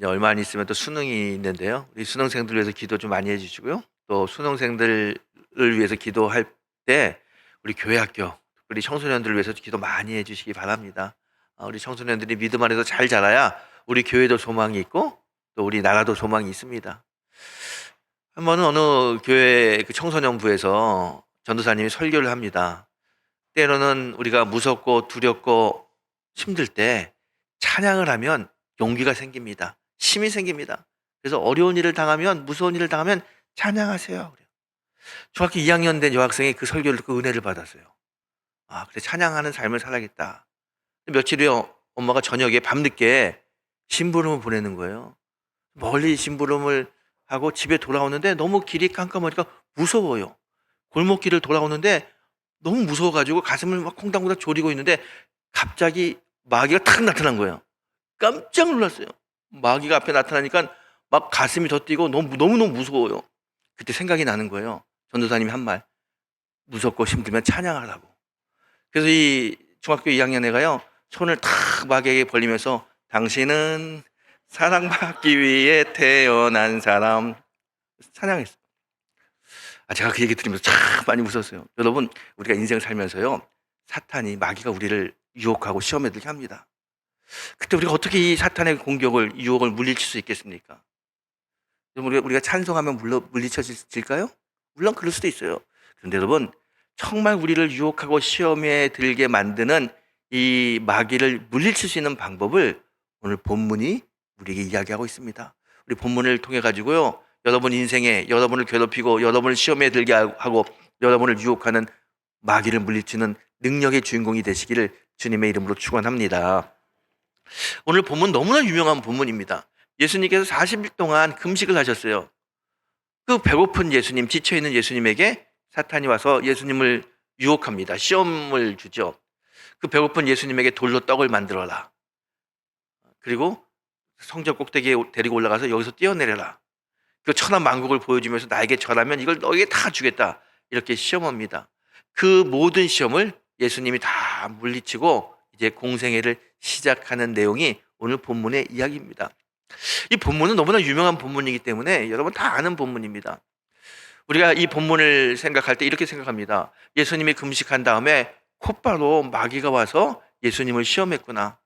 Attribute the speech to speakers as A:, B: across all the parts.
A: 이제 얼마 안 있으면 또 수능이 있는데요. 우리 수능생들 위해서 기도 좀 많이 해 주시고요. 또 수능생들을 위해서 기도할 때 우리 교회 학교, 특별히 청소년들을 위해서 기도 많이 해 주시기 바랍니다. 우리 청소년들이 믿음 안에서 잘 자라야 우리 교회도 소망이 있고 또 우리 나라도 소망이 있습니다. 한 번은 어느 교회 그 청소년부에서 전도사님이 설교를 합니다. 때로는 우리가 무섭고 두렵고 힘들 때 찬양을 하면 용기가 생깁니다. 힘이 생깁니다. 그래서 어려운 일을 당하면, 무서운 일을 당하면 찬양하세요. 그래요. 중학교 2학년 된 여학생이 그 설교를 듣고 은혜를 받았어요. 아, 그래, 찬양하는 삶을 살아야겠다. 며칠 후에 엄마가 저녁에 밤늦게 심부름을 보내는 거예요. 멀리 심부름을 하고 집에 돌아오는데 너무 길이 깜깜하니까 무서워요. 골목길을 돌아오는데 너무 무서워가지고 가슴을 막 콩닥콩닥 졸이고 있는데 갑자기 마귀가 탁 나타난 거예요. 깜짝 놀랐어요. 마귀가 앞에 나타나니까 막 가슴이 더 뛰고 너무너무 무서워요. 그때 생각이 나는 거예요. 전도사님이 한 말. 무섭고 힘들면 찬양하라고. 그래서 이 중학교 2학년 애가요, 손을 탁 마귀에게 벌리면서 당신은 사랑받기 위해 태어난 사람. 찬양했어요. 제가 그 얘기 들으면서 참 많이 웃었어요. 여러분, 우리가 인생을 살면서요, 사탄이, 마귀가 우리를 유혹하고 시험에 들게 합니다. 그때 우리가 어떻게 이 사탄의 공격을, 유혹을 물리칠 수 있겠습니까? 우리가 찬송하면 물리쳐질까요? 물론 그럴 수도 있어요. 그런데 여러분, 정말 우리를 유혹하고 시험에 들게 만드는 이 마귀를 물리칠 수 있는 방법을 오늘 본문이 우리에게 이야기하고 있습니다. 우리 본문을 통해 가지고요, 여러분 인생에 여러분을 괴롭히고 여러분을 시험에 들게 하고 여러분을 유혹하는 마귀를 물리치는 능력의 주인공이 되시기를 주님의 이름으로 축원합니다. 오늘 본문 너무나 유명한 본문입니다. 예수님께서 40일 동안 금식을 하셨어요. 그 배고픈 예수님, 지쳐있는 예수님에게 사탄이 와서 예수님을 유혹합니다. 시험을 주죠. 그 배고픈 예수님에게 돌로 떡을 만들어라. 그리고 성전 꼭대기에 데리고 올라가서 여기서 뛰어내려라. 그 천한 만국을 보여주면서 나에게 절하면 이걸 너에게 다 주겠다. 이렇게 시험합니다. 그 모든 시험을 예수님이 다 물리치고 이제 공생애를 시작하는 내용이 오늘 본문의 이야기입니다. 이 본문은 너무나 유명한 본문이기 때문에 여러분 다 아는 본문입니다. 우리가 이 본문을 생각할 때 이렇게 생각합니다. 예수님이 금식한 다음에 곧바로 마귀가 와서 예수님을 시험했구나.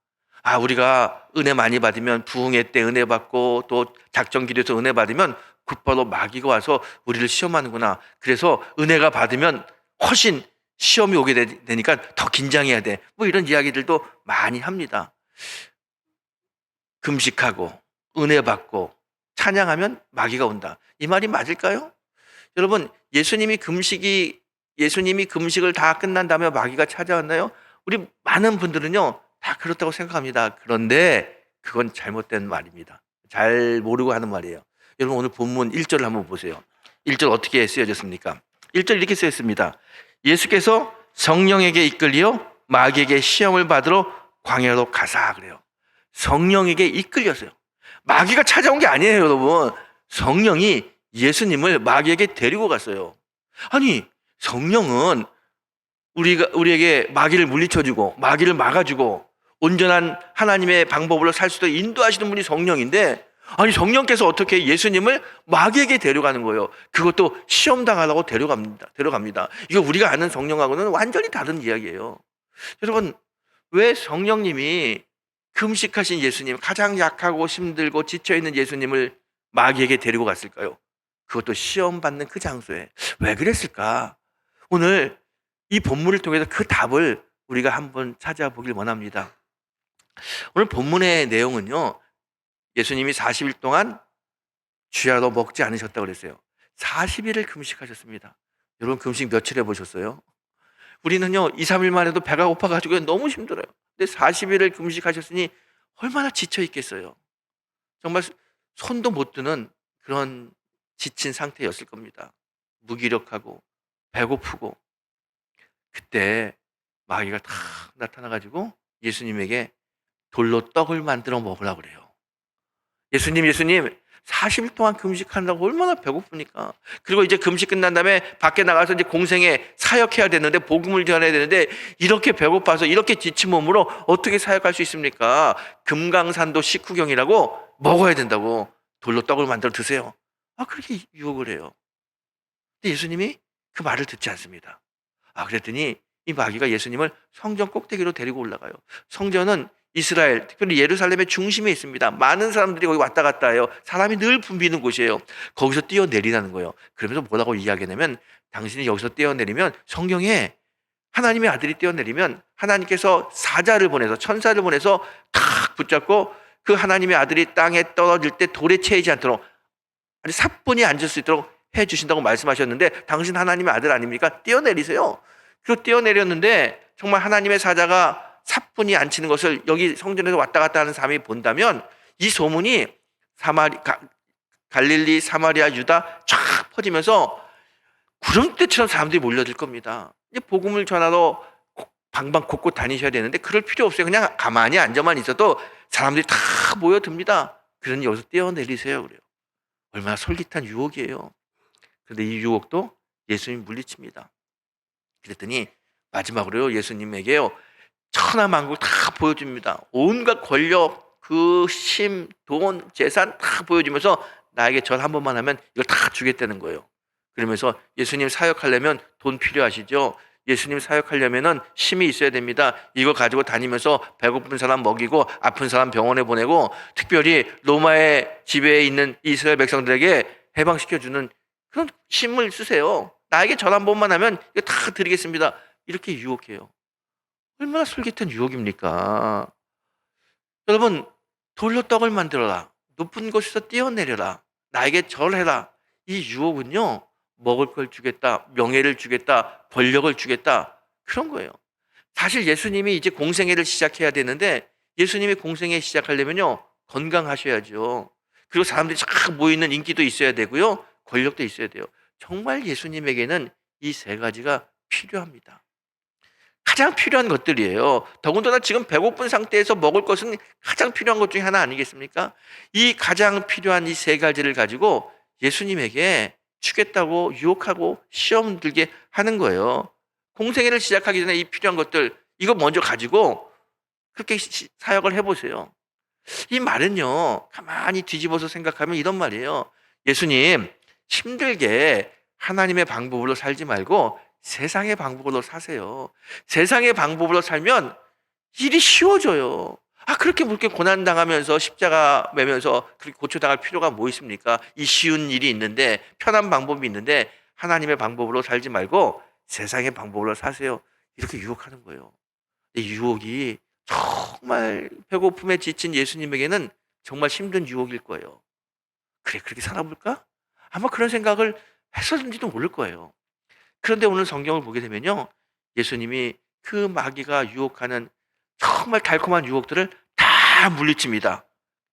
A: 우리가 은혜 많이 받으면 부흥회 때 은혜 받고 또 작정기도에서 은혜 받으면 곧바로 마귀가 와서 우리를 시험하는구나. 그래서 은혜가 받으면 훨씬 시험이 오게 되니까 더 긴장해야 돼. 뭐 이런 이야기들도 많이 합니다. 금식하고 은혜 받고 찬양하면 마귀가 온다. 이 말이 맞을까요? 여러분, 예수님이 금식을 다 끝난 다음에 마귀가 찾아왔나요? 우리 많은 분들은요, 다 그렇다고 생각합니다. 그런데 그건 잘못된 말입니다. 잘 모르고 하는 말이에요. 여러분, 오늘 본문 1절을 한번 보세요. 1절 어떻게 쓰여졌습니까? 1절 이렇게 쓰였습니다. 예수께서 성령에게 이끌려 마귀에게 시험을 받으러 광야로 가사. 그래요. 성령에게 이끌렸어요. 마귀가 찾아온 게 아니에요, 여러분. 성령이 예수님을 마귀에게 데리고 갔어요. 아니, 성령은 우리에게 마귀를 물리쳐주고 마귀를 막아주고 온전한 하나님의 방법으로 살 수 있도록 인도하시는 분이 성령인데, 아니, 성령께서 어떻게 예수님을 마귀에게 데려가는 거예요. 그것도 시험당하라고 데려갑니다. 이거 우리가 아는 성령하고는 완전히 다른 이야기예요. 여러분, 왜 성령님이 금식하신 예수님, 가장 약하고 힘들고 지쳐있는 예수님을 마귀에게 데리고 갔을까요? 그것도 시험받는 그 장소에. 왜 그랬을까? 오늘 이 본문을 통해서 그 답을 우리가 한번 찾아보길 원합니다. 오늘 본문의 내용은요, 예수님이 40일 동안 쥐야로 먹지 않으셨다고 그랬어요. 40일을 금식하셨습니다. 여러분, 금식 며칠 해보셨어요? 우리는요, 2, 3일만 해도 배가 고파가지고 너무 힘들어요. 근데 40일을 금식하셨으니 얼마나 지쳐있겠어요. 정말 손도 못 드는 그런 지친 상태였을 겁니다. 무기력하고 배고프고. 그때 마귀가 탁 나타나가지고 예수님에게 돌로 떡을 만들어 먹으라고 그래요. 예수님 40일 동안 금식한다고 얼마나 배고픕니까? 그리고 이제 금식 끝난 다음에 밖에 나가서 이제 공생에 사역해야 되는데, 복음을 전해야 되는데, 이렇게 배고파서 이렇게 지친 몸으로 어떻게 사역할 수 있습니까? 금강산도 식후경이라고 먹어야 된다고 돌로 떡을 만들어 드세요. 그렇게 유혹을 해요. 근데 예수님이 그 말을 듣지 않습니다. 그랬더니 이 마귀가 예수님을 성전 꼭대기로 데리고 올라가요. 성전은 이스라엘, 특별히 예루살렘의 중심에 있습니다. 많은 사람들이 거기 왔다 갔다 해요. 사람이 늘 붐비는 곳이에요. 거기서 뛰어내리라는 거예요. 그러면서 뭐라고 이야기하냐면, 당신이 여기서 뛰어내리면, 성경에 하나님의 아들이 뛰어내리면 하나님께서 사자를 보내서, 천사를 보내서 탁 붙잡고 그 하나님의 아들이 땅에 떨어질 때 돌에 채이지 않도록 아니 사뿐히 앉을 수 있도록 해주신다고 말씀하셨는데, 당신 하나님의 아들 아닙니까? 뛰어내리세요. 그리고 뛰어내렸는데 정말 하나님의 사자가 사뿐히 앉히는 것을 여기 성전에서 왔다 갔다 하는 사람이 본다면, 이 소문이 갈릴리, 사마리아, 유다 쫙 퍼지면서 구름대처럼 사람들이 몰려들 겁니다. 이제 복음을 전하러 방방 곳곳 다니셔야 되는데 그럴 필요 없어요. 그냥 가만히 앉아만 있어도 사람들이 다 모여듭니다. 그러니 여기서 뛰어내리세요. 그래요. 얼마나 솔깃한 유혹이에요. 그런데 이 유혹도 예수님이 물리칩니다. 그랬더니 마지막으로요, 예수님에게요, 천하만국 다 보여줍니다. 온갖 권력, 그 힘, 돈, 재산 다 보여주면서 나에게 절 한 번만 하면 이걸 다 주겠다는 거예요. 그러면서 예수님 사역하려면 돈 필요하시죠? 예수님 사역하려면은 힘이 있어야 됩니다. 이거 가지고 다니면서 배고픈 사람 먹이고 아픈 사람 병원에 보내고, 특별히 로마의 지배에 있는 이스라엘 백성들에게 해방시켜주는 그런 힘을 쓰세요. 나에게 절 한 번만 하면 이거 다 드리겠습니다. 이렇게 유혹해요. 얼마나 솔깃한 유혹입니까? 여러분, 돌로 떡을 만들어라. 높은 곳에서 뛰어내려라. 나에게 절해라. 이 유혹은요, 먹을 걸 주겠다, 명예를 주겠다, 권력을 주겠다, 그런 거예요. 사실 예수님이 이제 공생애를 시작해야 되는데, 예수님이 공생애 시작하려면요, 건강하셔야죠. 그리고 사람들이 쫙 모이는 인기도 있어야 되고요, 권력도 있어야 돼요. 정말 예수님에게는 이 세 가지가 필요합니다. 가장 필요한 것들이에요. 더군다나 지금 배고픈 상태에서 먹을 것은 가장 필요한 것 중에 하나 아니겠습니까? 이 가장 필요한 이 세 가지를 가지고 예수님에게 주겠다고 유혹하고 시험 들게 하는 거예요. 공생애를 시작하기 전에 이 필요한 것들, 이거 먼저 가지고 그렇게 사역을 해보세요. 이 말은요, 가만히 뒤집어서 생각하면 이런 말이에요. 예수님, 힘들게 하나님의 방법으로 살지 말고 세상의 방법으로 사세요. 세상의 방법으로 살면 일이 쉬워져요. 그렇게 그렇게 고난당하면서 십자가 매면서 그렇게 고초당할 필요가 뭐 있습니까? 이 쉬운 일이 있는데, 편한 방법이 있는데 하나님의 방법으로 살지 말고 세상의 방법으로 사세요. 이렇게 유혹하는 거예요. 이 유혹이 정말 배고픔에 지친 예수님에게는 정말 힘든 유혹일 거예요. 그래, 그렇게 살아볼까? 아마 그런 생각을 했었는지도 모를 거예요. 그런데 오늘 성경을 보게 되면요, 예수님이 그 마귀가 유혹하는 정말 달콤한 유혹들을 다 물리칩니다.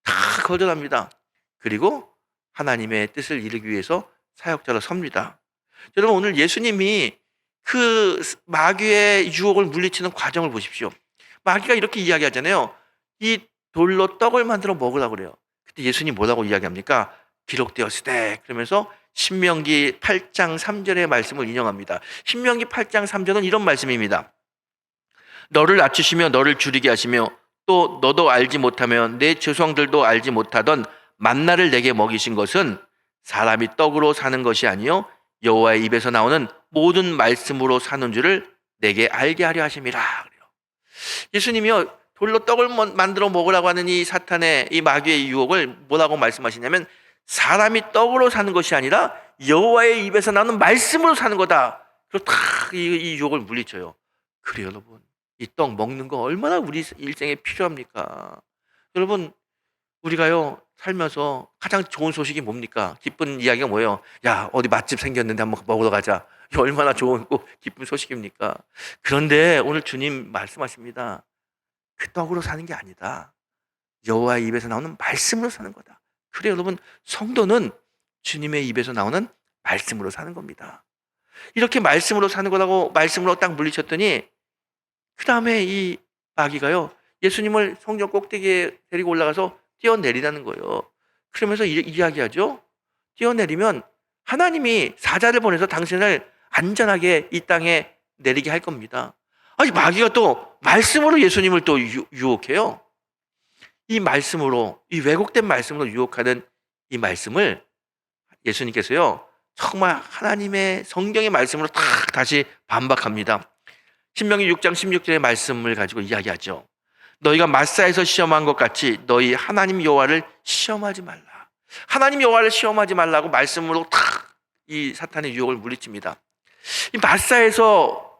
A: 다 거절합니다. 그리고 하나님의 뜻을 이루기 위해서 사역자로 섭니다. 여러분, 오늘 예수님이 그 마귀의 유혹을 물리치는 과정을 보십시오. 마귀가 이렇게 이야기하잖아요. 이 돌로 떡을 만들어 먹으라고 그래요. 그때 예수님 뭐라고 이야기합니까? 기록되었으되, 그러면서 신명기 8장 3절의 말씀을 인용합니다. 신명기 8장 3절은 이런 말씀입니다. 너를 낮추시며 너를 줄이게 하시며 또 너도 알지 못하며 내 조상들도 알지 못하던 만나를 내게 먹이신 것은 사람이 떡으로 사는 것이 아니요 여호와의 입에서 나오는 모든 말씀으로 사는 줄을 내게 알게 하려 하심이라. 그래요. 예수님이요, 돌로 떡을 만들어 먹으라고 하는 이 사탄의, 이 마귀의 유혹을 뭐라고 말씀하시냐면, 사람이 떡으로 사는 것이 아니라 여호와의 입에서 나오는 말씀으로 사는 거다. 그리고 이 유혹을 물리쳐요. 그래요, 여러분. 이 떡 먹는 거 얼마나 우리 일생에 필요합니까? 여러분, 우리가요, 살면서 가장 좋은 소식이 뭡니까? 기쁜 이야기가 뭐예요? 야, 어디 맛집 생겼는데 한번 먹으러 가자. 이거 얼마나 좋은 기쁜 소식입니까? 그런데 오늘 주님 말씀하십니다. 그 떡으로 사는 게 아니다. 여호와의 입에서 나오는 말씀으로 사는 거다. 그래, 여러분, 성도는 주님의 입에서 나오는 말씀으로 사는 겁니다. 이렇게 말씀으로 사는 거라고 말씀으로 딱 물리쳤더니, 그 다음에 이 마귀가요, 예수님을 성전 꼭대기에 데리고 올라가서 뛰어내리라는 거예요. 그러면서 이야기하죠. 뛰어내리면 하나님이 사자를 보내서 당신을 안전하게 이 땅에 내리게 할 겁니다. 아니, 마귀가 또 말씀으로 예수님을 또 유혹해요. 이 말씀으로, 이 왜곡된 말씀으로 유혹하는 이 말씀을 예수님께서요, 정말 하나님의 성경의 말씀으로 딱 다시 반박합니다. 신명기 6장 16절의 말씀을 가지고 이야기하죠. 너희가 마사에서 시험한 것 같이 너희 하나님 여호와를 시험하지 말라. 하나님 여호와를 시험하지 말라고 말씀으로 탁 이 사탄의 유혹을 물리칩니다. 이 마사에서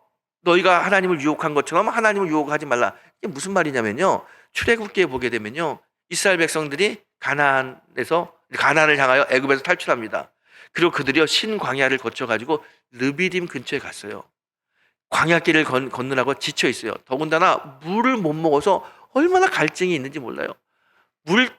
A: 너희가 하나님을 유혹한 것처럼 하나님을 유혹하지 말라. 이게 무슨 말이냐면요, 출애굽기에 보게 되면요, 이스라엘 백성들이 가나안을 향하여 애굽에서 탈출합니다. 그리고 그들이요, 신광야를 거쳐가지고 르비딤 근처에 갔어요. 광야길을 건너라고 지쳐 있어요. 더군다나 물을 못 먹어서 얼마나 갈증이 있는지 몰라요.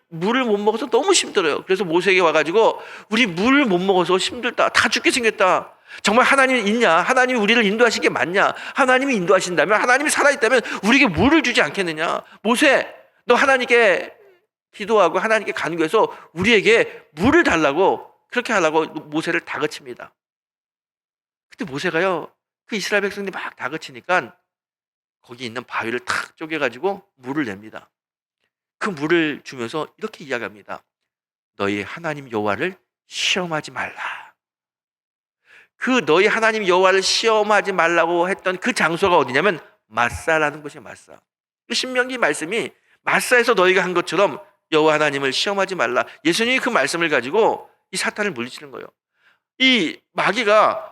A: 물을 못 먹어서 너무 힘들어요. 그래서 모세에게 와가지고 우리 물을 못 먹어서 힘들다. 다 죽게 생겼다. 정말 하나님이 있냐? 하나님이 우리를 인도하신 게 맞냐? 하나님이 인도하신다면, 하나님이 살아있다면 우리에게 물을 주지 않겠느냐? 모세, 너 하나님께 기도하고 하나님께 간구해서 우리에게 물을 달라고, 그렇게 하려고 모세를 다그칩니다. 그때 모세가요, 그 이스라엘 백성들이 막 다그치니까 거기 있는 바위를 탁 쪼개가지고 물을 냅니다. 그 물을 주면서 이렇게 이야기합니다. 너희 하나님 여호와를 시험하지 말라. 그 너희 하나님 여호와를 시험하지 말라고 했던 그 장소가 어디냐면 마사라는 곳이에요. 마사. 신명기 말씀이 마사에서 너희가 한 것처럼 여호와 하나님을 시험하지 말라. 예수님이 그 말씀을 가지고 이 사탄을 물리치는 거예요. 이 마귀가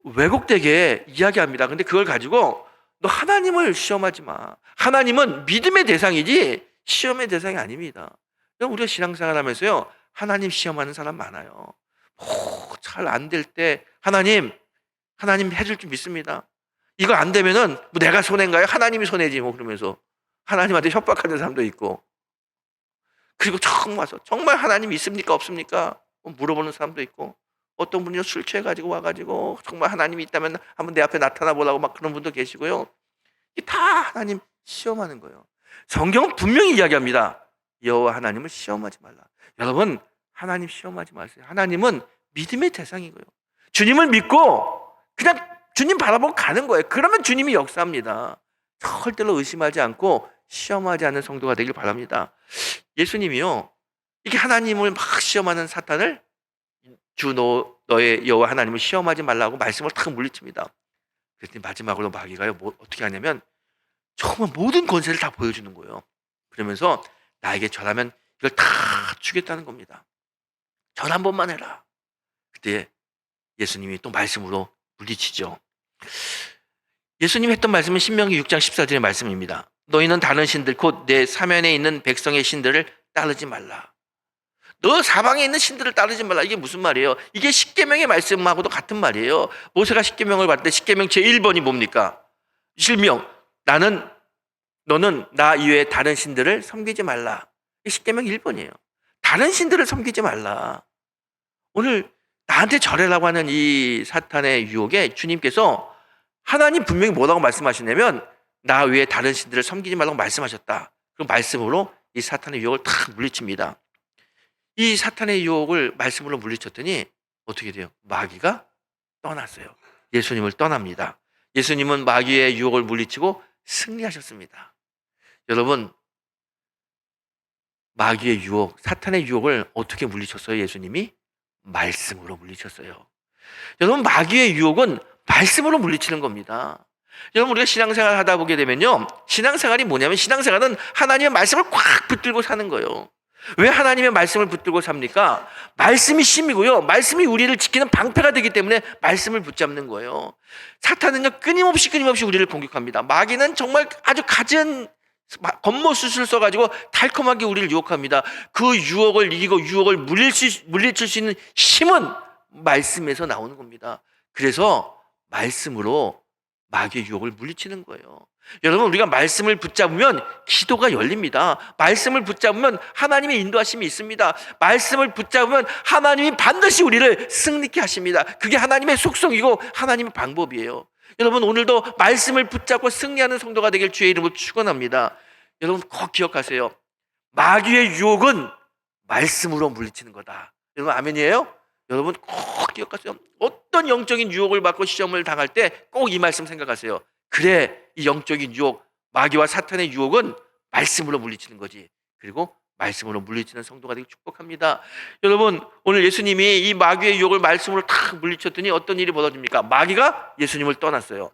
A: 왜곡되게 이야기합니다. 근데 그걸 가지고 너 하나님을 시험하지 마. 하나님은 믿음의 대상이지 시험의 대상이 아닙니다. 우리가 신앙생활 하면서요, 하나님 시험하는 사람 많아요. 잘 안 될 때 하나님 해줄 줄 믿습니다. 이거 안 되면은 뭐 내가 손해인가요? 하나님이 손해지 뭐 그러면서 하나님한테 협박하는 사람도 있고, 그리고 처음 와서 정말 하나님 있습니까 없습니까 물어보는 사람도 있고, 어떤 분이 술 취해가지고 와가지고 정말 하나님이 있다면 한번 내 앞에 나타나 보라고 막 그런 분도 계시고요. 이게 다 하나님 시험하는 거예요. 성경은 분명히 이야기합니다. 여호와 하나님을 시험하지 말라. 여러분, 하나님 시험하지 마세요. 하나님은 믿음의 대상이고요. 주님을 믿고 그냥 주님 바라보고 가는 거예요. 그러면 주님이 역사합니다. 절대로 의심하지 않고 시험하지 않는 성도가 되길 바랍니다. 예수님이요, 이게 하나님을 막 시험하는 사탄을 너의 여호와 하나님을 시험하지 말라고 말씀을 탁 물리칩니다. 그랬더니 마지막으로 마귀가요, 어떻게 하냐면 정말 모든 권세를 다 보여주는 거예요. 그러면서 나에게 절하면 이걸 다 주겠다는 겁니다. 절 한 번만 해라. 그때 예수님이 또 말씀으로 물리치죠. 예수님이 했던 말씀은 신명기 6장 14절의 말씀입니다. 너희는 다른 신들 곧 내 사면에 있는 백성의 신들을 따르지 말라. 너 사방에 있는 신들을 따르지 말라. 이게 무슨 말이에요? 이게 십계명의 말씀하고도 같은 말이에요. 모세가 십계명을 받을 때 십계명 제1번이 뭡니까? 실명, 너는 나 이외에 다른 신들을 섬기지 말라. 십계명 1번이에요. 다른 신들을 섬기지 말라. 오늘 나한테 절해라고 하는 이 사탄의 유혹에 주님께서 하나님 분명히 뭐라고 말씀하시냐면 나 외에 다른 신들을 섬기지 말라고 말씀하셨다. 그 말씀으로 이 사탄의 유혹을 탁 물리칩니다. 이 사탄의 유혹을 말씀으로 물리쳤더니 어떻게 돼요? 마귀가 떠났어요. 예수님을 떠납니다. 예수님은 마귀의 유혹을 물리치고 승리하셨습니다. 여러분, 마귀의 유혹, 사탄의 유혹을 어떻게 물리쳤어요? 예수님이 말씀으로 물리쳤어요. 여러분, 마귀의 유혹은 말씀으로 물리치는 겁니다. 여러분, 우리가 신앙생활 하다 보게 되면요, 신앙생활이 뭐냐면 신앙생활은 하나님의 말씀을 꽉 붙들고 사는 거예요. 왜 하나님의 말씀을 붙들고 삽니까? 말씀이 힘이고요, 말씀이 우리를 지키는 방패가 되기 때문에 말씀을 붙잡는 거예요. 사탄은요, 끊임없이 우리를 공격합니다. 마귀는 정말 아주 갖은 겉모술을 써가지고 달콤하게 우리를 유혹합니다. 그 유혹을 이기고 유혹을 물리칠 수 있는 힘은 말씀에서 나오는 겁니다. 그래서 말씀으로 마귀의 유혹을 물리치는 거예요. 여러분, 우리가 말씀을 붙잡으면 기도가 열립니다. 말씀을 붙잡으면 하나님의 인도하심이 있습니다. 말씀을 붙잡으면 하나님이 반드시 우리를 승리케 하십니다. 그게 하나님의 속성이고 하나님의 방법이에요. 여러분, 오늘도 말씀을 붙잡고 승리하는 성도가 되길 주의 이름으로 축원합니다. 여러분, 꼭 기억하세요. 마귀의 유혹은 말씀으로 물리치는 거다. 여러분, 아멘이에요? 여러분, 꼭 기억하세요. 어떤 영적인 유혹을 받고 시험을 당할 때 꼭 이 말씀 생각하세요. 그래, 이 영적인 유혹, 마귀와 사탄의 유혹은 말씀으로 물리치는 거지. 그리고 말씀으로 물리치는 성도가 되기 축복합니다. 여러분, 오늘 예수님이 이 마귀의 유혹을 말씀으로 탁 물리쳤더니 어떤 일이 벌어집니까? 마귀가 예수님을 떠났어요.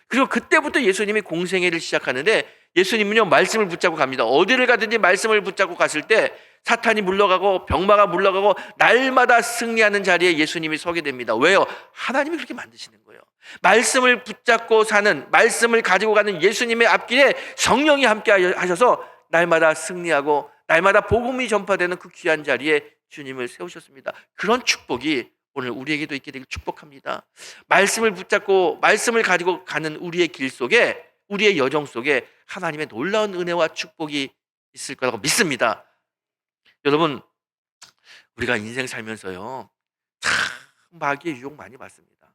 A: 그리고 그때부터 예수님이 공생애를 시작하는데, 예수님은요 말씀을 붙잡고 갑니다. 어디를 가든지 말씀을 붙잡고 갔을 때 사탄이 물러가고 병마가 물러가고 날마다 승리하는 자리에 예수님이 서게 됩니다. 왜요? 하나님이 그렇게 만드시는 거예요. 말씀을 붙잡고 사는, 말씀을 가지고 가는 예수님의 앞길에 성령이 함께 하셔서 날마다 승리하고 날마다 복음이 전파되는 그 귀한 자리에 주님을 세우셨습니다. 그런 축복이 오늘 우리에게도 있게 되길 축복합니다. 말씀을 붙잡고 말씀을 가지고 가는 우리의 길 속에, 우리의 여정 속에 하나님의 놀라운 은혜와 축복이 있을 거라고 믿습니다. 여러분, 우리가 인생 살면서요 참 마귀의 유혹 많이 받습니다.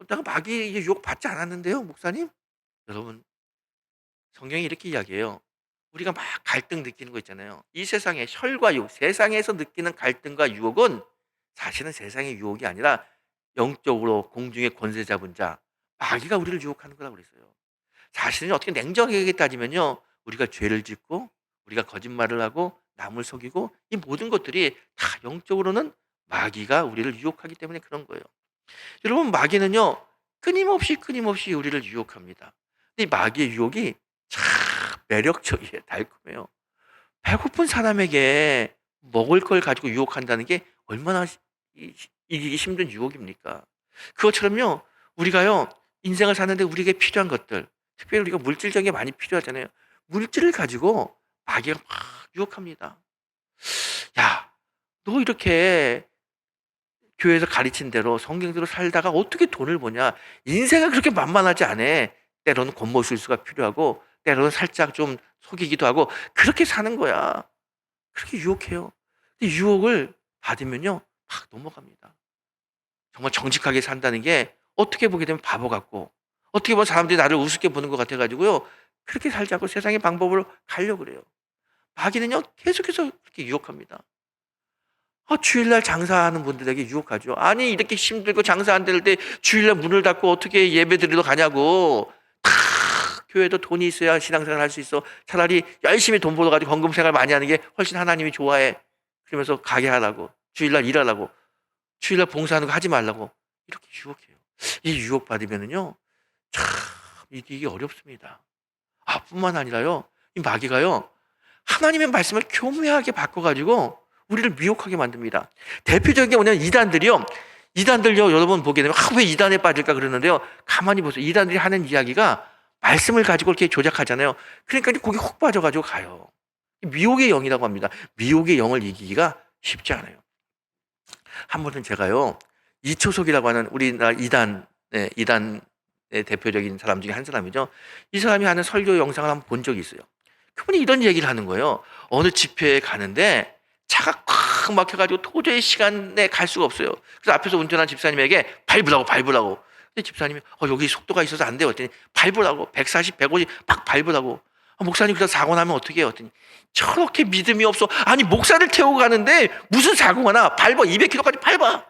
A: 내가 마귀의 유혹 받지 않았는데요 목사님? 여러분, 성경이 이렇게 이야기해요. 우리가 막 갈등 느끼는 거 있잖아요. 이 세상의 혈과 육, 세상에서 느끼는 갈등과 유혹은 사실은 세상의 유혹이 아니라 영적으로 공중의 권세 잡은 자, 마귀가 우리를 유혹하는 거라고 그랬어요. 사실은 어떻게 냉정하게 따지면요, 우리가 죄를 짓고 우리가 거짓말을 하고 남을 속이고 이 모든 것들이 다 영적으로는 마귀가 우리를 유혹하기 때문에 그런 거예요. 여러분, 마귀는요 끊임없이 우리를 유혹합니다. 근데 이 마귀의 유혹이 참 매력적이에요. 달콤해요. 배고픈 사람에게 먹을 걸 가지고 유혹한다는 게 얼마나 이기기 힘든 유혹입니까? 그것처럼요, 우리가요 인생을 사는데 우리에게 필요한 것들, 특별히 우리가 물질적인 게 많이 필요하잖아요. 물질을 가지고 마귀가 막 유혹합니다. 야, 너 이렇게 교회에서 가르친 대로 성경대로 살다가 어떻게 돈을 버냐? 인생은 그렇게 만만하지 않아. 때로는 겉모술수가 필요하고 때로는 살짝 좀 속이기도 하고 그렇게 사는 거야. 그렇게 유혹해요. 근데 유혹을 받으면요 막 넘어갑니다. 정말 정직하게 산다는 게 어떻게 보게 되면 바보 같고, 어떻게 보면 사람들이 나를 우습게 보는 것 같아가지고요 그렇게 살자고 세상의 방법으로 가려고 그래요. 마귀는요 계속해서 그렇게 유혹합니다. 주일날 장사하는 분들에게 유혹하죠. 아니, 이렇게 힘들고 장사 안 될 때 주일날 문을 닫고 어떻게 예배 드리러 가냐고. 다 교회도 돈이 있어야 신앙생활 할 수 있어. 차라리 열심히 돈 벌어가지고 헌금 생활 많이 하는 게 훨씬 하나님이 좋아해. 그러면서 가게 하라고, 주일날 일하라고, 주일날 봉사하는 거 하지 말라고 이렇게 유혹해요. 이 유혹 받으면은요 참 이게 어렵습니다. 뿐만 아니라요, 이 마귀가요 하나님의 말씀을 교묘하게 바꿔가지고 우리를 미혹하게 만듭니다. 대표적인 게 뭐냐면 이단들요 여러분 보게 되면 왜 이단에 빠질까 그러는데요, 가만히 보세요. 이단들이 하는 이야기가 말씀을 가지고 이렇게 조작하잖아요. 그러니까 거기 훅 빠져가지고 가요. 미혹의 영이라고 합니다. 미혹의 영을 이기기가 쉽지 않아요. 한 번은 제가요 이초석이라고 하는 우리나라 이단의 대표적인 사람 중에 한 사람이죠. 이 사람이 하는 설교 영상을 한번 본 적이 있어요. 그분이 이런 얘기를 하는 거예요. 어느 집회에 가는데 차가 꽉 막혀가지고 도저히 시간에 갈 수가 없어요. 그래서 앞에서 운전한 집사님에게 밟으라고. 근데 집사님이 여기 속도가 있어서 안 돼요. 그랬더니 밟으라고, 140, 150 막 밟으라고. 목사님 그래서 사고 나면 어떻게 해요? 그랬더니 저렇게 믿음이 없어. 아니, 목사를 태우고 가는데 무슨 사고가 나? 밟아, 200km까지 밟아.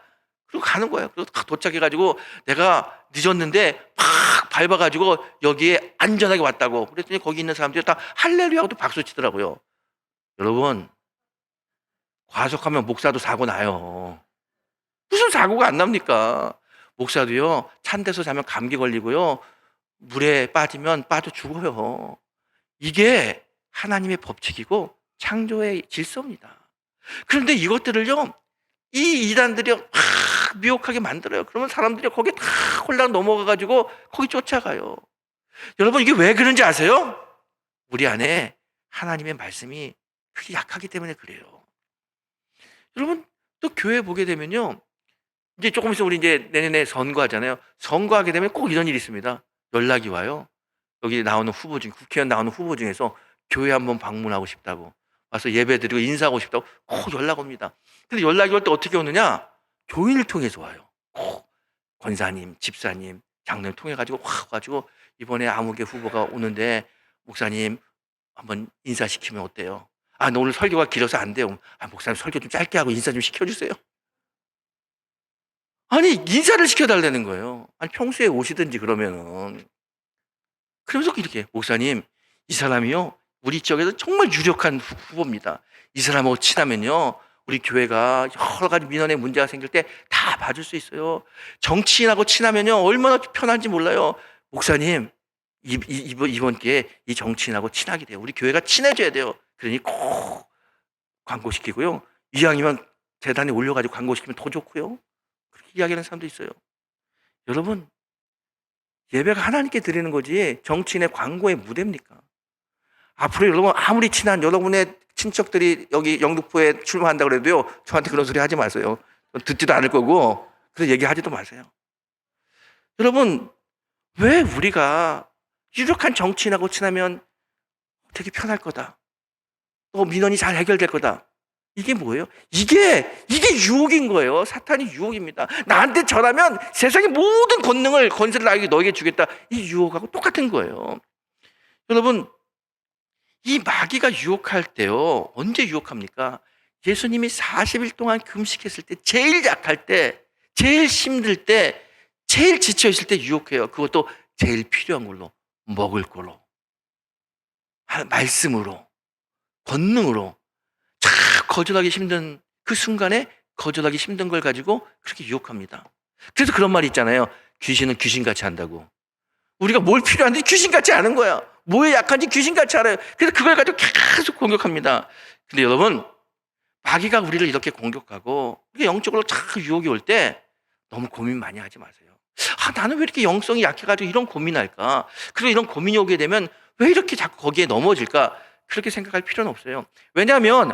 A: 그리고 가는 거예요. 그리고 딱 도착해가지고 내가 늦었는데 막 밟아가지고 여기에 안전하게 왔다고. 그랬더니 거기 있는 사람들이 다 할렐루야 하고 박수 치더라고요. 여러분, 과속하면 목사도 사고 나요. 무슨 사고가 안 납니까? 목사도요 찬 데서 자면 감기 걸리고요 물에 빠지면 빠져 죽어요. 이게 하나님의 법칙이고 창조의 질서입니다. 그런데 이것들을요 이 이단들이 막 미혹하게 만들어요. 그러면 사람들이 거기에 다 홀랑 넘어가가지고 거기 쫓아가요. 여러분, 이게 왜 그런지 아세요? 우리 안에 하나님의 말씀이 그렇게 약하기 때문에 그래요. 여러분, 또 교회 보게 되면요 이제 조금 있으면 우리 이제 내년에 선거하잖아요. 선거하게 되면 꼭 이런 일이 있습니다. 연락이 와요. 여기 나오는 후보 중, 국회의원 나오는 후보 중에서 교회 한번 방문하고 싶다고, 와서 예배 드리고 인사하고 싶다고 꼭 연락 옵니다. 근데 연락이 올 때 어떻게 오느냐? 교인을 통해서 와요. 꼭 권사님, 집사님, 장로님 통해 가지고 확 와가지고 이번에 아무개 후보가 오는데 목사님 한번 인사시키면 어때요? 너 오늘 설교가 길어서 안 돼요. 목사님 설교 좀 짧게 하고 인사 좀 시켜주세요. 아니, 인사를 시켜달라는 거예요. 아니, 평소에 오시든지 그러면은. 그러면서 이렇게 목사님, 이 사람이요
B: 우리 지역에서 정말 유력한 후보입니다. 이 사람하고 친하면요, 우리 교회가 여러 가지 민원의 문제가 생길 때 다 봐줄 수 있어요. 정치인하고 친하면요, 얼마나 편한지 몰라요. 목사님, 이번 기회에 이 정치인하고 친하게 돼요. 우리 교회가 친해져야 돼요. 그러니 꼭 광고시키고요. 이왕이면 재단에 올려가지고 광고시키면 더 좋고요. 그렇게 이야기하는 사람도 있어요. 여러분, 예배가 하나님께 드리는 거지 정치인의 광고의 무대입니까? 앞으로 여러분 아무리 친한 여러분의 친척들이 여기 영등포에 출마한다 그래도요, 저한테 그런 소리 하지 마세요. 듣지도 않을 거고 그래서 얘기하지도 마세요. 여러분, 왜 우리가 유력한 정치인하고 친하면 되게 편할 거다, 또 민원이 잘 해결될 거다, 이게 뭐예요? 이게 유혹인 거예요. 사탄이 유혹입니다. 나한테 절하면 세상의 모든 권능을, 권세를 너에게 주겠다, 이 유혹하고 똑같은 거예요. 여러분, 이 마귀가 유혹할 때요, 언제 유혹합니까? 예수님이 40일 동안 금식했을 때, 제일 약할 때, 제일 힘들 때, 제일 지쳐 있을 때 유혹해요. 그것도 제일 필요한 걸로, 먹을 걸로, 말씀으로, 권능으로. 거절하기 힘든 그 순간에 거절하기 힘든 걸 가지고 그렇게 유혹합니다. 그래서 그런 말이 있잖아요. 귀신은 귀신같이 한다고. 우리가 뭘 필요한데 귀신같이 하는 거야. 뭐에 약한지 귀신같이 알아요. 그래서 그걸 가지고 계속 공격합니다. 근데 여러분, 마귀가 우리를 이렇게 공격하고 우리가 영적으로 자꾸 유혹이 올 때 너무 고민 많이 하지 마세요. 나는 왜 이렇게 영성이 약해가지고 이런 고민할까? 그리고 이런 고민이 오게 되면 왜 이렇게 자꾸 거기에 넘어질까? 그렇게 생각할 필요는 없어요. 왜냐하면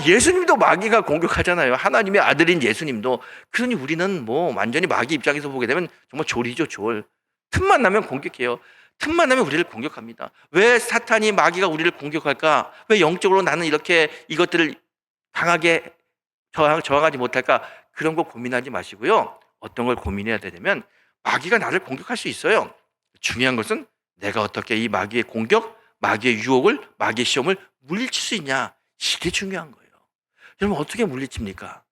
B: 예수님도 마귀가 공격하잖아요. 하나님의 아들인 예수님도. 그러니 우리는 뭐 완전히 마귀 입장에서 보게 되면 정말 졸이죠, 졸. 틈만 나면 공격해요. 틈만 나면 우리를 공격합니다. 왜 사탄이, 마귀가 우리를 공격할까? 왜 영적으로 나는 이렇게 이것들을 강하게 저항하지 못할까? 그런 거 고민하지 마시고요. 어떤 걸 고민해야 되냐면, 마귀가 나를 공격할 수 있어요. 중요한 것은 내가 어떻게 이 마귀의 공격, 마귀의 유혹을, 마귀의 시험을 물리칠 수 있냐, 이게 중요한 거예요. 여러분, 어떻게 물리칩니까?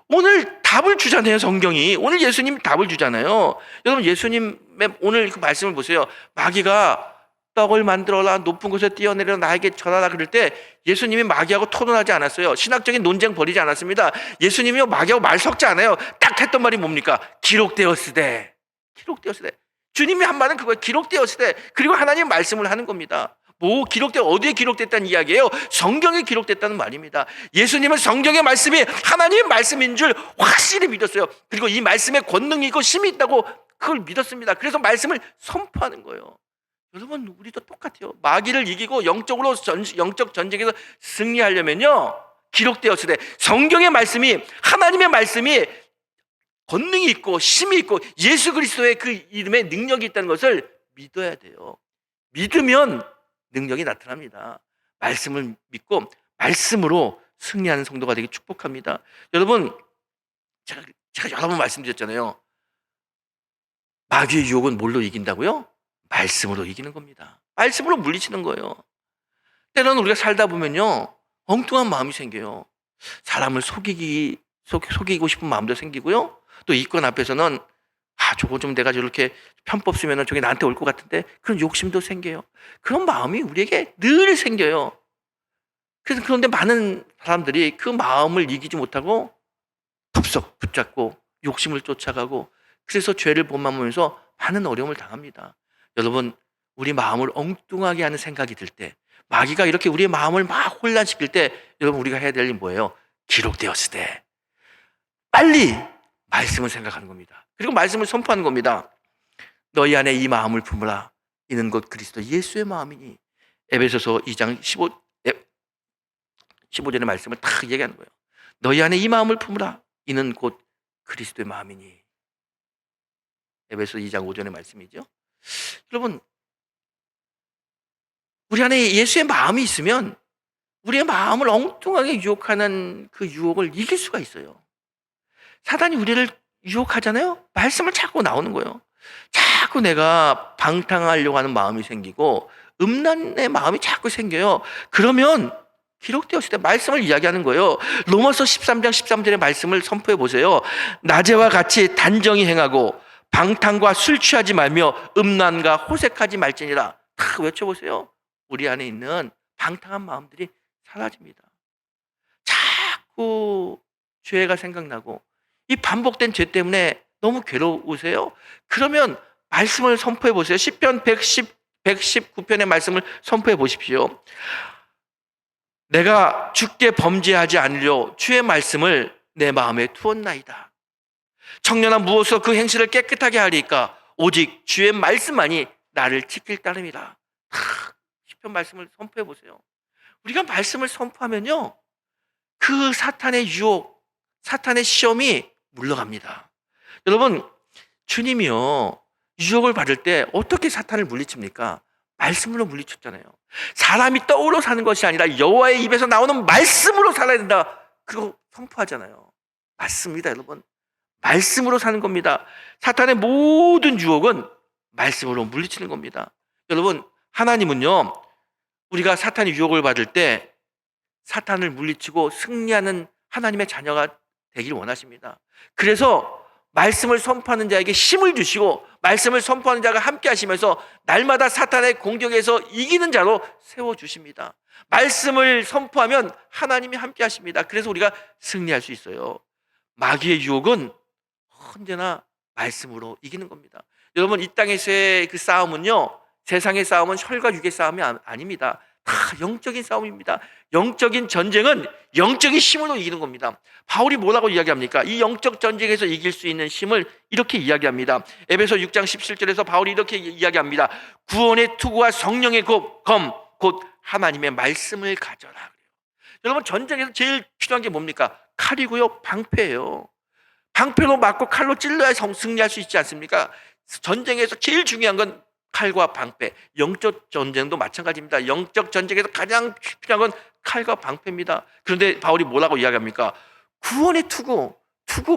B: 오늘 답을 주잖아요. 성경이 오늘 예수님 답을 주잖아요. 여러분, 예수님의 오늘 그 말씀을 보세요. 마귀가 떡을 만들어라, 높은 곳에 뛰어내려 나에게 절하라 그럴 때 예수님이 마귀하고 토론하지 않았어요. 신학적인 논쟁 벌이지 않았습니다. 예수님이 마귀하고 말 섞지 않아요. 딱 했던 말이 뭡니까? 기록되었으되. 기록되었으되. 주님이 한 말은 그거예요. 기록되었으되. 그리고 하나님 말씀을 하는 겁니다. 어디에 기록됐다는 이야기예요? 성경에 기록됐다는 말입니다. 예수님은 성경의 말씀이 하나님의 말씀인 줄 확실히 믿었어요. 그리고 이 말씀에 권능이 있고 힘이 있다고 그걸 믿었습니다. 그래서 말씀을 선포하는 거예요. 여러분, 우리도 똑같아요. 마귀를 이기고 영적으로 영적 전쟁에서 승리하려면요, 기록되었을 때 성경의 말씀이, 하나님의 말씀이 권능이 있고 힘이 있고 예수 그리스도의 그 이름에 능력이 있다는 것을 믿어야 돼요. 믿으면 능력이 나타납니다. 말씀을 믿고 말씀으로 승리하는 성도가 되기 축복합니다. 여러분, 제가 여러 번 말씀드렸잖아요. 마귀의 유혹은 뭘로 이긴다고요? 말씀으로 이기는 겁니다. 말씀으로 물리치는 거예요. 때로는 우리가 살다 보면요, 엉뚱한 마음이 생겨요. 사람을 속이고 싶은 마음도 생기고요. 또 이권 앞에서는 저거 좀 내가 저렇게 편법 쓰면 저게 나한테 올 것 같은데, 그런 욕심도 생겨요. 그런 마음이 우리에게 늘 생겨요. 그런데 많은 사람들이 그 마음을 이기지 못하고 덥석 붙잡고 욕심을 쫓아가고, 그래서 죄를 본받으면서 많은 어려움을 당합니다. 여러분, 우리 마음을 엉뚱하게 하는 생각이 들 때, 마귀가 이렇게 우리의 마음을 막 혼란시킬 때, 여러분, 우리가 해야 될 일이 뭐예요? 기록되었을 때 빨리 말씀을 생각하는 겁니다. 그리고 말씀을 선포하는 겁니다. 너희 안에 이 마음을 품으라. 이는 곧 그리스도 예수의 마음이니. 에베소서 2장 15절의 말씀을 딱 얘기하는 거예요. 너희 안에 이 마음을 품으라. 이는 곧 그리스도의 마음이니. 에베소 2장 5절의 말씀이죠. 여러분, 우리 안에 예수의 마음이 있으면 우리의 마음을 엉뚱하게 유혹하는 그 유혹을 이길 수가 있어요. 사단이 우리를 유혹하잖아요. 말씀을 자꾸 나오는 거예요. 자꾸 내가 방탕하려고 하는 마음이 생기고 음란의 마음이 자꾸 생겨요. 그러면 기록되었을 때 말씀을 이야기하는 거예요. 로마서 13장 13절의 말씀을 선포해 보세요. 낮에와 같이 단정히 행하고 방탕과 술 취하지 말며 음란과 호색하지 말지니라. 다 외쳐보세요. 우리 안에 있는 방탕한 마음들이 사라집니다. 자꾸 죄가 생각나고 이 반복된 죄 때문에 너무 괴로우세요? 그러면 말씀을 선포해 보세요. 시편 119편의 말씀을 선포해 보십시오. 내가 주께 범죄하지 않으려 주의 말씀을 내 마음에 두었나이다. 청년아 무엇으로 그 행실을 깨끗하게 하리까? 오직 주의 말씀만이 나를 지킬 따름이라. 시편 말씀을 선포해 보세요. 우리가 말씀을 선포하면요, 그 사탄의 유혹, 사탄의 시험이 물러갑니다. 여러분, 주님이요, 유혹을 받을 때 어떻게 사탄을 물리칩니까? 말씀으로 물리쳤잖아요. 사람이 떡으로 사는 것이 아니라 여호와의 입에서 나오는 말씀으로 살아야 된다. 그거 선포하잖아요. 맞습니다, 여러분. 말씀으로 사는 겁니다. 사탄의 모든 유혹은 말씀으로 물리치는 겁니다. 여러분, 하나님은요, 우리가 사탄의 유혹을 받을 때 사탄을 물리치고 승리하는 하나님의 자녀가 되길 원하십니다. 그래서 말씀을 선포하는 자에게 힘을 주시고 말씀을 선포하는 자가 함께 하시면서 날마다 사탄의 공격에서 이기는 자로 세워주십니다. 말씀을 선포하면 하나님이 함께 하십니다. 그래서 우리가 승리할 수 있어요. 마귀의 유혹은 언제나 말씀으로 이기는 겁니다. 여러분, 이 땅에서의 그 싸움은요, 세상의 싸움은 혈과 육의 싸움이 아닙니다. 다 영적인 싸움입니다. 영적인 전쟁은 영적인 힘으로 이기는 겁니다. 바울이 뭐라고 이야기합니까? 이 영적 전쟁에서 이길 수 있는 힘을 이렇게 이야기합니다. 에베소 6장 17절에서 바울이 이렇게 이야기합니다. 구원의 투구와 성령의 검, 곧 하나님의 말씀을 가져라. 여러분, 전쟁에서 제일 필요한 게 뭡니까? 칼이고요, 방패예요. 방패로 맞고 칼로 찔러야 승리할 수 있지 않습니까? 전쟁에서 제일 중요한 건 칼과 방패. 영적 전쟁도 마찬가지입니다. 영적 전쟁에서 가장 필요한 건 칼과 방패입니다. 그런데 바울이 뭐라고 이야기합니까? 구원의 투구,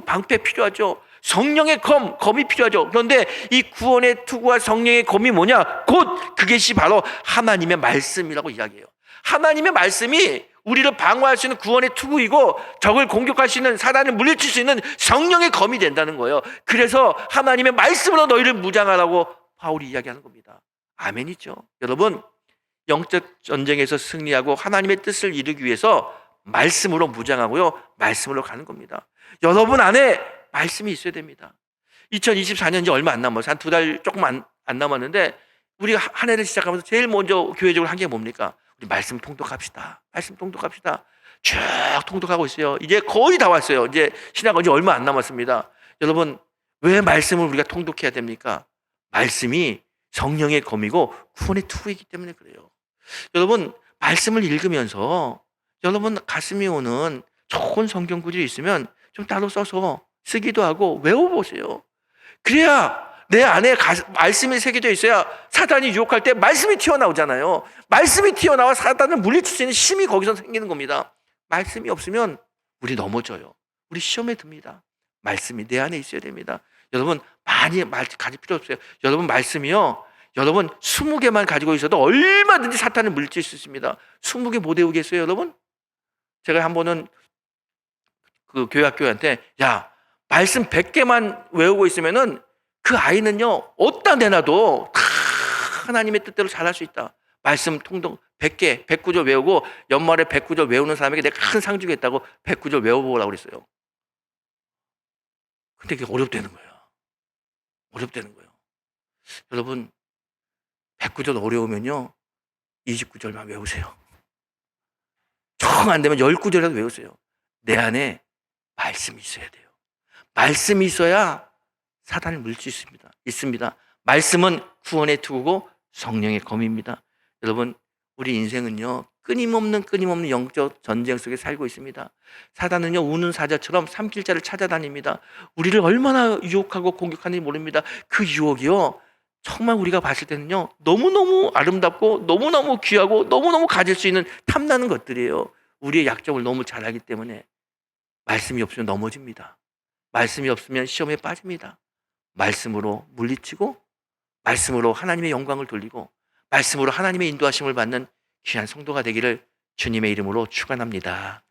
B: 방패 필요하죠. 성령의 검이 필요하죠. 그런데 이 구원의 투구와 성령의 검이 뭐냐? 곧 그것이 바로 하나님의 말씀이라고 이야기해요. 하나님의 말씀이 우리를 방어할 수 있는 구원의 투구이고 적을 공격할 수 있는, 사단을 물리칠 수 있는 성령의 검이 된다는 거예요. 그래서 하나님의 말씀으로 너희를 무장하라고 바울이 이야기하는 겁니다. 아멘이죠. 여러분, 영적 전쟁에서 승리하고 하나님의 뜻을 이루기 위해서 말씀으로 무장하고요, 말씀으로 가는 겁니다. 여러분 안에 말씀이 있어야 됩니다. 2024년 이제 얼마 안 남았어요. 한 2달 조금 안 남았는데 우리가 한 해를 시작하면서 제일 먼저 교회적으로 한 게 뭡니까? 우리 말씀 통독합시다. 말씀 통독합시다. 쭉 통독하고 있어요. 이제 거의 다 왔어요. 이제 신학 이제 얼마 안 남았습니다. 여러분, 왜 말씀을 우리가 통독해야 됩니까? 말씀이 성령의 검이고 구원의 투구이기 때문에 그래요. 여러분, 말씀을 읽으면서 여러분 가슴이 오는 좋은 성경 구절이 있으면 좀 따로 써서 쓰기도 하고 외워보세요. 그래야 내 안에 말씀이 새겨져 있어야 사단이 유혹할 때 말씀이 튀어나오잖아요. 말씀이 튀어나와 사단을 물리칠 수 있는 힘이 거기서 생기는 겁니다. 말씀이 없으면 우리 넘어져요. 우리 시험에 듭니다. 말씀이 내 안에 있어야 됩니다. 여러분, 많이 가질 필요 없어요. 여러분, 말씀이요, 여러분 20개만 가지고 있어도 얼마든지 사탄을 물리칠 수 있습니다. 20개 못 외우겠어요, 여러분? 제가 한 번은 그 교회 학교한테, 야, 말씀 100개만 외우고 있으면은 그 아이는요, 어디다 내놔도 다 하나님의 뜻대로 잘할 수 있다. 말씀 통독 100개, 109절 외우고 연말에 109절 외우는 사람에게 내가 큰 상 주겠다고 109절 외워보라고 그랬어요. 근데 그게 어렵다는 거예요. 어렵다는 거예요. 여러분, 109절 어려우면요, 29절만 외우세요. 정 안 되면 19절이라도 외우세요. 내 안에 말씀이 있어야 돼요. 말씀이 있어야 사단을 물릴 수 있습니다. 말씀은 구원의 투구고 성령의 검입니다. 여러분, 우리 인생은요, 끊임없는 영적 전쟁 속에 살고 있습니다. 사단은요, 우는 사자처럼 삼킬자를 찾아다닙니다. 우리를 얼마나 유혹하고 공격하는지 모릅니다. 그 유혹이요, 정말 우리가 봤을 때는요, 너무너무 아름답고 너무너무 귀하고 너무너무 가질 수 있는 탐나는 것들이에요. 우리의 약점을 너무 잘 알기 때문에 말씀이 없으면 넘어집니다. 말씀이 없으면 시험에 빠집니다. 말씀으로 물리치고 말씀으로 하나님의 영광을 돌리고 말씀으로 하나님의 인도하심을 받는 귀한 성도가 되기를 주님의 이름으로 축원합니다.